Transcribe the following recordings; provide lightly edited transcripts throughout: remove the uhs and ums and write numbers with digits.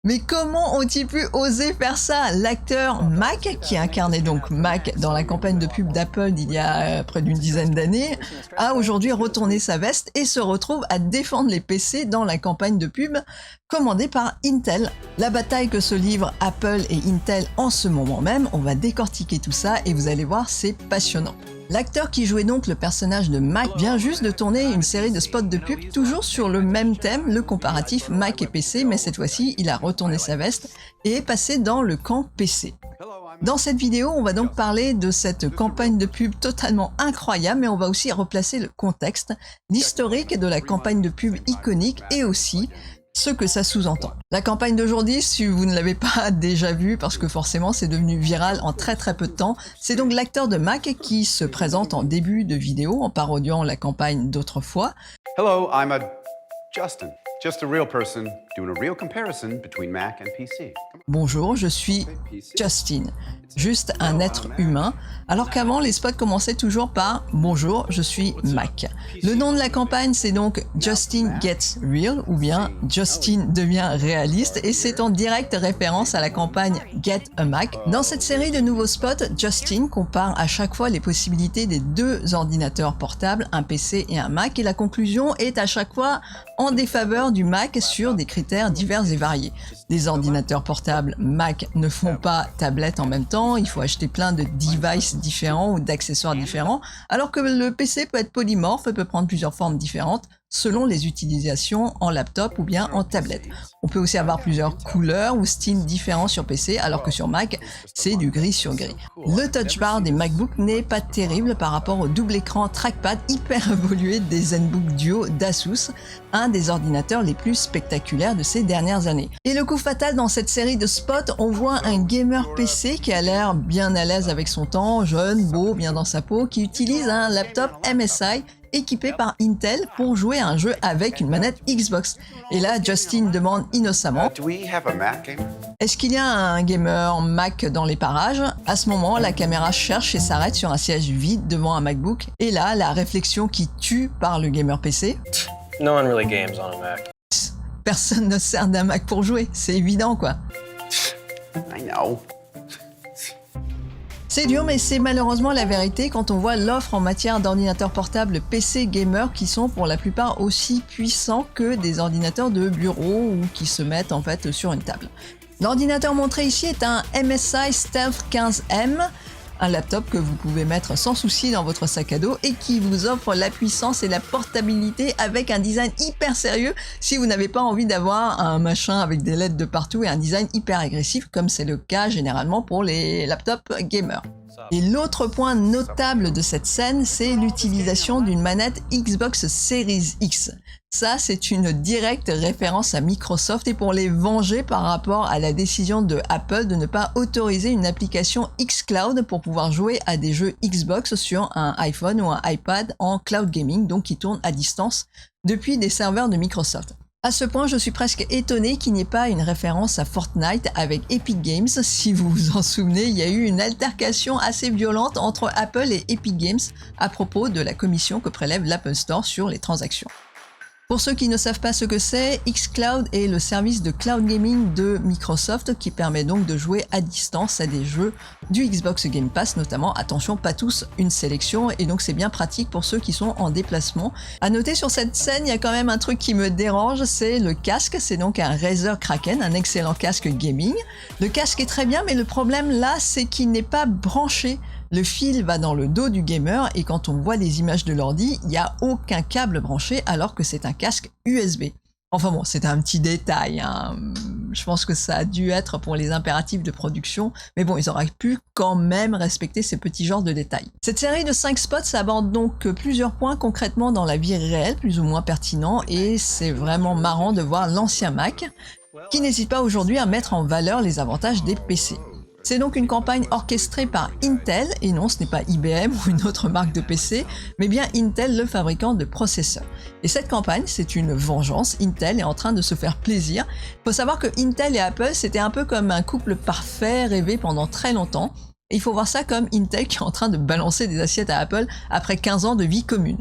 Mais comment ont-ils pu oser faire ça? L'acteur Mac, qui incarnait donc Mac dans la campagne de pub d'Apple d'il y a près d'une dizaine d'années, a aujourd'hui retourné sa veste et se retrouve à défendre les PC dans la campagne de pub commandée par Intel. La bataille que se livrent Apple et Intel en ce moment même, on va décortiquer tout ça et vous allez voir, c'est passionnant. L'acteur qui jouait donc le personnage de Mac vient juste de tourner une série de spots de pub toujours sur le même thème, le comparatif Mac et PC, mais cette fois-ci, il a retourné sa veste et est passé dans le camp PC. Dans cette vidéo, on va donc parler de cette campagne de pub totalement incroyable, mais on va aussi replacer le contexte, l'historique de la campagne de pub iconique et aussi ce que ça sous-entend. La campagne d'aujourd'hui, si vous ne l'avez pas déjà vue, parce que forcément c'est devenu viral en très peu de temps, c'est donc l'acteur de Mac qui se présente en début de vidéo en parodiant la campagne d'autrefois. Hello, I'm Justin. Just a real person doing a real comparison between Mac and PC. Bonjour, je suis Justin, juste un être humain, alors qu'avant les spots commençaient toujours par bonjour, je suis Mac. Le nom de la campagne c'est donc Justin Gets Real ou bien Justin devient réaliste et c'est en directe référence à la campagne Get a Mac. Dans cette série de nouveaux spots, Justin compare à chaque fois les possibilités des deux ordinateurs portables, un PC et un Mac, et la conclusion est à chaque fois en défaveur du Mac sur des critères divers et variés. Les ordinateurs portables Mac ne font pas tablette en même temps, il faut acheter plein de devices différents ou d'accessoires différents, alors que le PC peut être polymorphe et peut prendre plusieurs formes différentes selon les utilisations en laptop ou bien en tablette. On peut aussi avoir plusieurs couleurs ou styles différents sur PC, alors que sur Mac, c'est du gris sur gris. Le touch bar des MacBook n'est pas terrible par rapport au double écran trackpad hyper évolué des ZenBook Duo d'Asus, un des ordinateurs les plus spectaculaires de ces dernières années. Et le coup fatal dans cette série de spots, on voit un gamer PC qui a l'air bien à l'aise avec son temps, jeune, beau, bien dans sa peau, qui utilise un laptop MSI équipé par Intel pour jouer à un jeu avec une manette Xbox. Et là, Justin demande innocemment « Est-ce qu'il y a un gamer Mac dans les parages ?» À ce moment, la caméra cherche et s'arrête sur un siège vide devant un MacBook. Et là, la réflexion qui tue par le gamer PC. No one really games on a Mac. Personne ne sert d'un Mac pour jouer, c'est évident quoi. I know. C'est dur, mais c'est malheureusement la vérité quand on voit l'offre en matière d'ordinateurs portables PC gamer qui sont pour la plupart aussi puissants que des ordinateurs de bureau ou qui se mettent en fait sur une table. L'ordinateur montré ici est un MSI Stealth 15M, un laptop que vous pouvez mettre sans souci dans votre sac à dos et qui vous offre la puissance et la portabilité avec un design hyper sérieux si vous n'avez pas envie d'avoir un machin avec des LED de partout et un design hyper agressif comme c'est le cas généralement pour les laptops gamers. Et l'autre point notable de cette scène, c'est l'utilisation d'une manette Xbox Series X. Ça, c'est une directe référence à Microsoft et pour les venger par rapport à la décision de Apple de ne pas autoriser une application xCloud pour pouvoir jouer à des jeux Xbox sur un iPhone ou un iPad en cloud gaming, donc qui tourne à distance depuis des serveurs de Microsoft. À ce point, je suis presque étonné qu'il n'y ait pas une référence à Fortnite avec Epic Games. Si vous vous en souvenez, il y a eu une altercation assez violente entre Apple et Epic Games à propos de la commission que prélève l'Apple Store sur les transactions. Pour ceux qui ne savent pas ce que c'est, xCloud est le service de cloud gaming de Microsoft qui permet donc de jouer à distance à des jeux du Xbox Game Pass notamment. Attention, pas tous, une sélection, et donc c'est bien pratique pour ceux qui sont en déplacement. À noter sur cette scène, il y a quand même un truc qui me dérange, c'est le casque. C'est donc un Razer Kraken, un excellent casque gaming. Le casque est très bien, mais le problème là, c'est qu'il n'est pas branché. Le fil va dans le dos du gamer et quand on voit les images de l'ordi, il n'y a aucun câble branché alors que c'est un casque USB. Enfin bon, c'est un petit détail, hein. Je pense que ça a dû être pour les impératifs de production, mais bon, ils auraient pu quand même respecter ces petits genres de détails. Cette série de 5 spots aborde donc plusieurs points concrètement dans la vie réelle, plus ou moins pertinents, et c'est vraiment marrant de voir l'ancien Mac qui n'hésite pas aujourd'hui à mettre en valeur les avantages des PC. C'est donc une campagne orchestrée par Intel, et non, ce n'est pas IBM ou une autre marque de PC, mais bien Intel, le fabricant de processeurs. Et cette campagne, c'est une vengeance. Intel est en train de se faire plaisir. Il faut savoir que Intel et Apple, c'était un peu comme un couple parfait rêvé pendant très longtemps. Et il faut voir ça comme Intel qui est en train de balancer des assiettes à Apple après 15 ans de vie commune.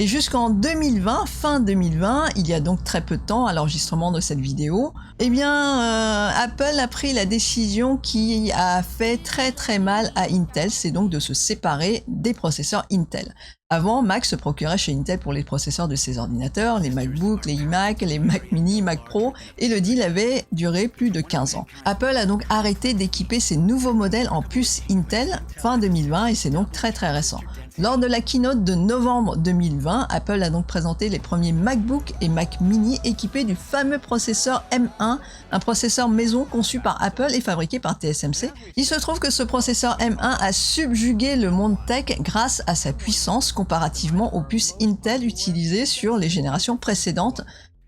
Et jusqu'en 2020, fin 2020, il y a donc très peu de temps à l'enregistrement de cette vidéo, eh bien Apple a pris la décision qui a fait très mal à Intel, c'est donc de se séparer des processeurs Intel. Avant, Mac se procurait chez Intel pour les processeurs de ses ordinateurs, les MacBook, les iMac, les Mac mini, Mac Pro, et le deal avait duré plus de 15 ans. Apple a donc arrêté d'équiper ses nouveaux modèles en puces Intel fin 2020 et c'est donc très récent. Lors de la keynote de novembre 2020, Apple a donc présenté les premiers MacBook et Mac mini équipés du fameux processeur M1, un processeur maison conçu par Apple et fabriqué par TSMC. Il se trouve que ce processeur M1 a subjugué le monde tech grâce à sa puissance comparativement aux puces Intel utilisées sur les générations précédentes,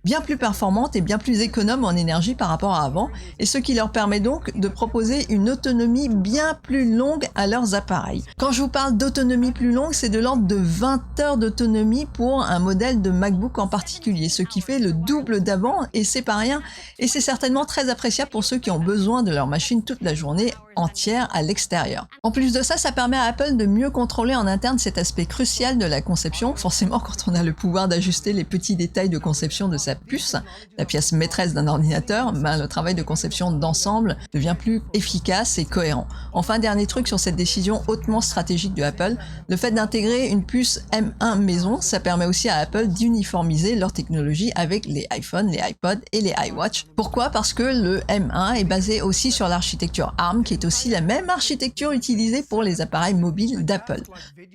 bien plus performantes et bien plus économes en énergie par rapport à avant, et ce qui leur permet donc de proposer une autonomie bien plus longue à leurs appareils. Quand je vous parle d'autonomie plus longue, c'est de l'ordre de 20 heures d'autonomie pour un modèle de MacBook en particulier, ce qui fait le double d'avant, et c'est pas rien, et c'est certainement très appréciable pour ceux qui ont besoin de leur machine toute la journée entière à l'extérieur. En plus de ça, ça permet à Apple de mieux contrôler en interne cet aspect crucial de la conception. Forcément, quand on a le pouvoir d'ajuster les petits détails de conception de sa puce, la pièce maîtresse d'un ordinateur, le travail de conception d'ensemble devient plus efficace et cohérent. Enfin, dernier truc sur cette décision hautement stratégique de Apple, le fait d'intégrer une puce M1 maison, ça permet aussi à Apple d'uniformiser leur technologie avec les iPhones, les iPods et les iWatch. Pourquoi? Parce que le M1 est basé aussi sur l'architecture ARM, qui est aussi la même architecture utilisée pour les appareils mobiles d'Apple.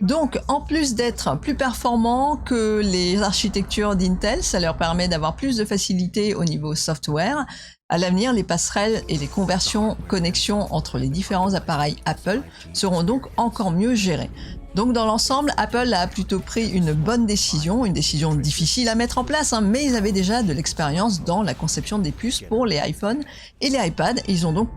Donc, en plus d'être plus performant que les architectures d'Intel, ça leur permet d'avoir plus de facilité au niveau software. À l'avenir, les passerelles et les connexions entre les différents appareils Apple seront donc encore mieux gérées. Donc dans l'ensemble, Apple a plutôt pris une bonne décision, une décision difficile à mettre en place, mais ils avaient déjà de l'expérience dans la conception des puces pour les iPhones et les iPads, et ils ont donc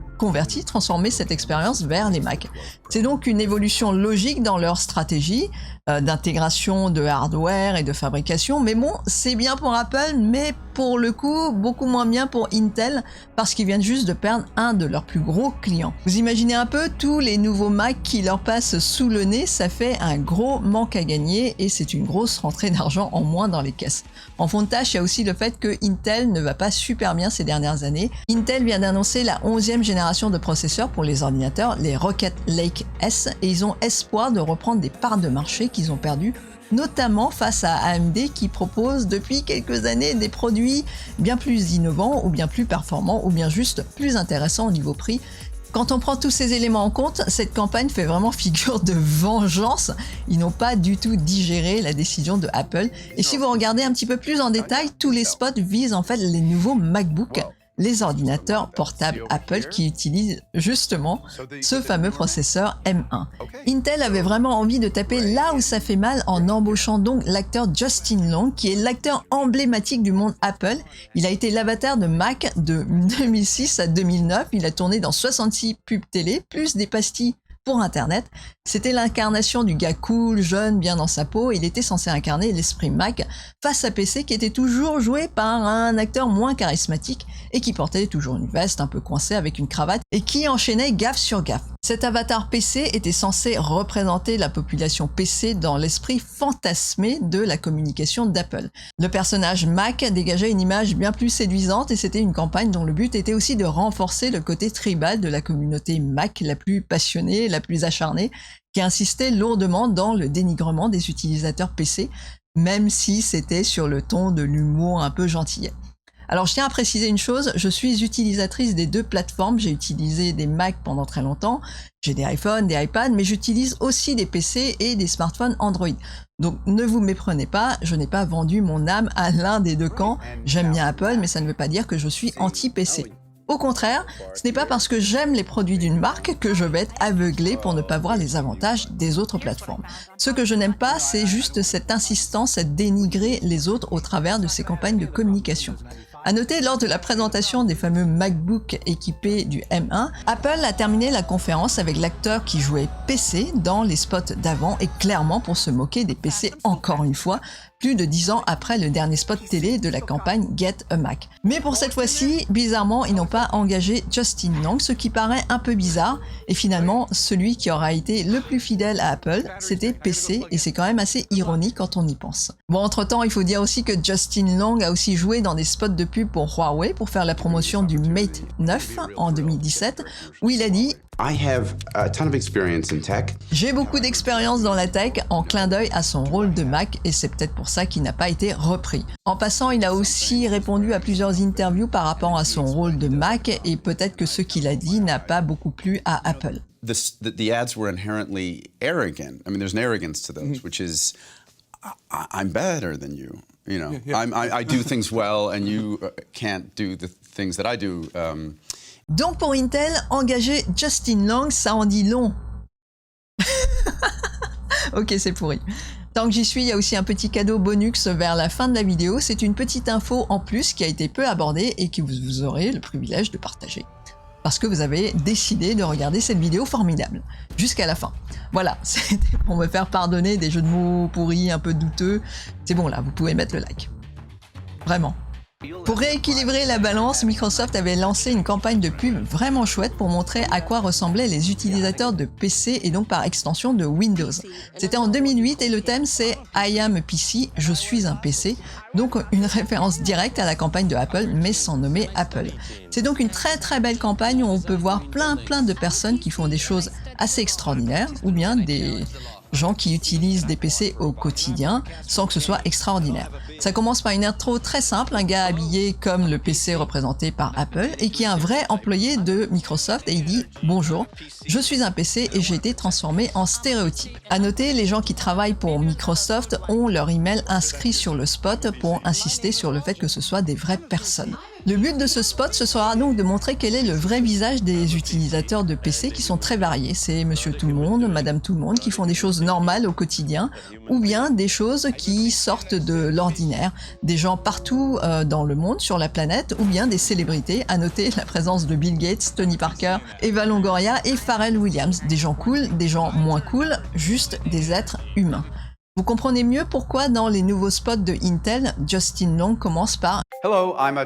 transformé cette expérience vers les Mac. C'est donc une évolution logique dans leur stratégie d'intégration de hardware et de fabrication, mais bon, c'est bien pour Apple, mais pour le coup, beaucoup moins bien pour Intel, parce qu'ils viennent juste de perdre un de leurs plus gros clients. Vous imaginez un peu tous les nouveaux Mac qui leur passent sous le nez, ça fait un gros manque à gagner et c'est une grosse rentrée d'argent en moins dans les caisses. En fond de tâche, il y a aussi le fait que Intel ne va pas super bien ces dernières années. Intel vient d'annoncer la 11e génération de processeurs pour les ordinateurs, les Rocket Lake S, et ils ont espoir de reprendre des parts de marché qu'ils ont perdues, notamment face à AMD qui propose depuis quelques années des produits bien plus innovants ou bien plus performants ou bien juste plus intéressants au niveau prix. Quand on prend tous ces éléments en compte, cette campagne fait vraiment figure de vengeance. Ils n'ont pas du tout digéré la décision de Apple. Et si vous regardez un petit peu plus en détail, tous les spots visent en fait les nouveaux MacBook, les ordinateurs portables Apple qui utilisent justement ce fameux processeur M1. Intel avait vraiment envie de taper là où ça fait mal en embauchant donc l'acteur Justin Long, qui est l'acteur emblématique du monde Apple. Il a été l'avatar de Mac de 2006 à 2009. Il a tourné dans 66 pubs télé, plus des pastilles pour Internet. C'était l'incarnation du gars cool, jeune, bien dans sa peau. Il était censé incarner l'esprit Mac face à PC qui était toujours joué par un acteur moins charismatique et qui portait toujours une veste un peu coincée avec une cravate et qui enchaînait gaffe sur gaffe. Cet avatar PC était censé représenter la population PC dans l'esprit fantasmé de la communication d'Apple. Le personnage Mac dégageait une image bien plus séduisante et c'était une campagne dont le but était aussi de renforcer le côté tribal de la communauté Mac la plus passionnée, la plus acharnée, qui insistait lourdement dans le dénigrement des utilisateurs PC, même si c'était sur le ton de l'humour un peu gentillet. Alors je tiens à préciser une chose, je suis utilisatrice des deux plateformes, j'ai utilisé des Mac pendant très longtemps, j'ai des iPhones, des iPads, mais j'utilise aussi des PC et des smartphones Android. Donc ne vous méprenez pas, je n'ai pas vendu mon âme à l'un des deux camps, j'aime bien Apple, mais ça ne veut pas dire que je suis anti-PC. Au contraire, ce n'est pas parce que j'aime les produits d'une marque que je vais être aveuglé pour ne pas voir les avantages des autres plateformes. Ce que je n'aime pas, c'est juste cette insistance à dénigrer les autres au travers de ces campagnes de communication. À noter, lors de la présentation des fameux MacBook équipés du M1, Apple a terminé la conférence avec l'acteur qui jouait PC dans les spots d'avant et clairement pour se moquer des PC encore une fois, plus de 10 ans après le dernier spot télé de la campagne Get a Mac. Mais pour cette fois-ci, bizarrement, ils n'ont pas engagé Justin Long, ce qui paraît un peu bizarre, et finalement, celui qui aura été le plus fidèle à Apple, c'était PC, et c'est quand même assez ironique quand on y pense. Bon, entre-temps, il faut dire aussi que Justin Long a aussi joué dans des spots de pub pour Huawei pour faire la promotion du Mate 9 en 2017, où il a dit I have a ton of experience in tech. J'ai beaucoup d'expérience dans la tech, en clin d'œil à son rôle de Mac, et c'est peut-être pour ça qu'il n'a pas été repris. En passant, il a aussi répondu à plusieurs interviews par rapport à son rôle de Mac, et peut-être que ce qu'il a dit n'a pas beaucoup plu à Apple. The ads were inherently arrogant. I mean, there's an arrogance to those, which is, I'm better than you. You know, I do things well, and you can't do the things that I do. Donc pour Intel, engager Justin Long, ça en dit long. Ok, c'est pourri. Tant que j'y suis, il y a aussi un petit cadeau bonus vers la fin de la vidéo. C'est une petite info en plus qui a été peu abordée et que vous aurez le privilège de partager. Parce que vous avez décidé de regarder cette vidéo formidable. Jusqu'à la fin. Voilà, c'était pour me faire pardonner des jeux de mots pourris, un peu douteux. C'est bon là, vous pouvez mettre le like. Vraiment. Pour rééquilibrer la balance, Microsoft avait lancé une campagne de pub vraiment chouette pour montrer à quoi ressemblaient les utilisateurs de PC et donc par extension de Windows. C'était en 2008 et le thème c'est I am a PC, je suis un PC, donc une référence directe à la campagne de Apple mais sans nommer Apple. C'est donc une très belle campagne où on peut voir plein de personnes qui font des choses assez extraordinaires ou bien des gens qui utilisent des PC au quotidien sans que ce soit extraordinaire. Ça commence par une intro très simple, un gars habillé comme le PC représenté par Apple et qui est un vrai employé de Microsoft et il dit « Bonjour, je suis un PC et j'ai été transformé en stéréotype ». À noter, les gens qui travaillent pour Microsoft ont leur email inscrit sur le spot pour insister sur le fait que ce soit des vraies personnes. Le but de ce spot, ce sera donc de montrer quel est le vrai visage des utilisateurs de PC qui sont très variés. C'est monsieur tout le monde, madame tout le monde qui font des choses normales au quotidien ou bien des choses qui sortent de l'ordinaire. Des gens partout dans le monde, sur la planète ou bien des célébrités. À noter la présence de Bill Gates, Tony Parker, Eva Longoria et Pharrell Williams. Des gens cool, des gens moins cool, juste des êtres humains. Vous comprenez mieux pourquoi dans les nouveaux spots de Intel, Justin Long commence par Hello, I'm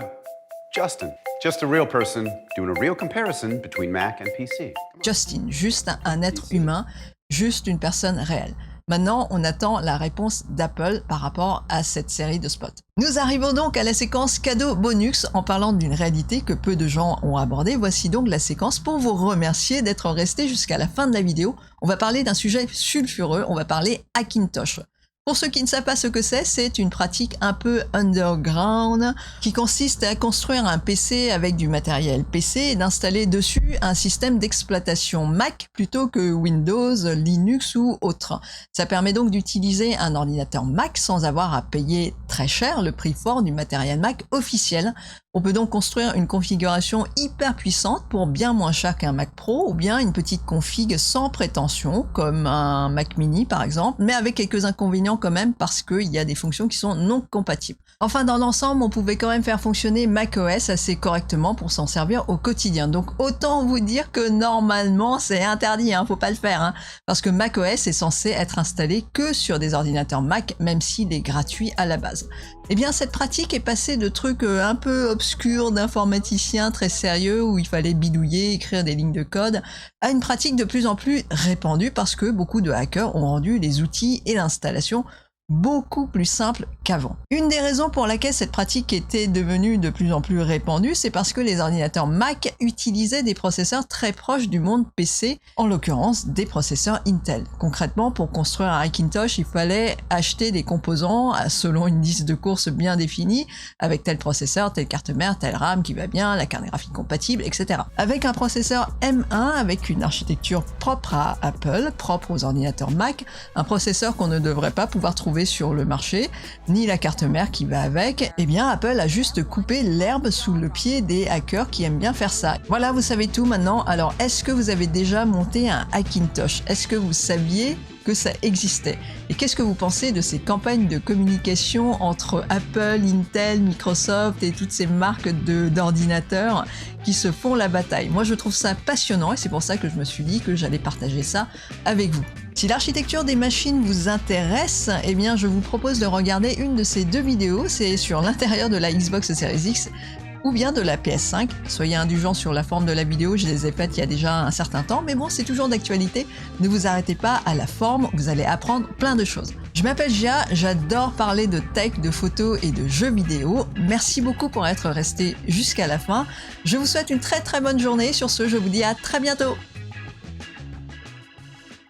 Justin. Just a real person doing a real comparison between Mac and PC. Justin, juste un être humain, juste une personne réelle. Maintenant, on attend la réponse d'Apple par rapport à cette série de spots. Nous arrivons donc à la séquence cadeau bonus en parlant d'une réalité que peu de gens ont abordée. Voici donc la séquence pour vous remercier d'être resté jusqu'à la fin de la vidéo. On va parler d'un sujet sulfureux, on va parler Hackintosh. Pour ceux qui ne savent pas ce que c'est une pratique un peu underground qui consiste à construire un PC avec du matériel PC et d'installer dessus un système d'exploitation Mac plutôt que Windows, Linux ou autre. Ça permet donc d'utiliser un ordinateur Mac sans avoir à payer très cher le prix fort du matériel Mac officiel. On peut donc construire une configuration hyper puissante pour bien moins cher qu'un Mac Pro ou bien une petite config sans prétention comme un Mac Mini par exemple, mais avec quelques inconvénients quand même parce qu'il y a des fonctions qui sont non compatibles. Enfin, dans l'ensemble, on pouvait quand même faire fonctionner macOS assez correctement pour s'en servir au quotidien. Donc autant vous dire que normalement c'est interdit, faut pas le faire, parce que macOS est censé être installé que sur des ordinateurs Mac, même s'il est gratuit à la base. Eh bien, cette pratique est passée de trucs un peu obscurs d'informaticiens très sérieux où il fallait bidouiller, écrire des lignes de code, à une pratique de plus en plus répandue parce que beaucoup de hackers ont rendu les outils et l'installation beaucoup plus simple qu'avant. Une des raisons pour laquelle cette pratique était devenue de plus en plus répandue, c'est parce que les ordinateurs Mac utilisaient des processeurs très proches du monde PC, en l'occurrence des processeurs Intel. Concrètement, pour construire un Hackintosh, il fallait acheter des composants selon une liste de courses bien définie, avec tel processeur, telle carte mère, telle RAM qui va bien, la carte graphique compatible, etc. Avec un processeur M1, avec une architecture propre à Apple, propre aux ordinateurs Mac, un processeur qu'on ne devrait pas pouvoir trouver sur le marché, ni la carte mère qui va avec, eh bien Apple a juste coupé l'herbe sous le pied des hackers qui aiment bien faire ça. Voilà, vous savez tout maintenant. Alors, est-ce que vous avez déjà monté un Hackintosh? Est-ce que vous saviez que ça existait? Et qu'est-ce que vous pensez de ces campagnes de communication entre Apple, Intel, Microsoft et toutes ces marques d'ordinateurs qui se font la bataille? Moi, je trouve ça passionnant et c'est pour ça que je me suis dit que j'allais partager ça avec vous. Si l'architecture des machines vous intéresse, eh bien je vous propose de regarder une de ces 2 vidéos, c'est sur l'intérieur de la Xbox Series X ou bien de la PS5. Soyez indulgents sur la forme de la vidéo, je les ai faites il y a déjà un certain temps, mais bon, c'est toujours d'actualité. Ne vous arrêtez pas à la forme, vous allez apprendre plein de choses. Je m'appelle Gia, j'adore parler de tech, de photos et de jeux vidéo. Merci beaucoup pour être resté jusqu'à la fin. Je vous souhaite une très bonne journée. Sur ce, je vous dis à très bientôt.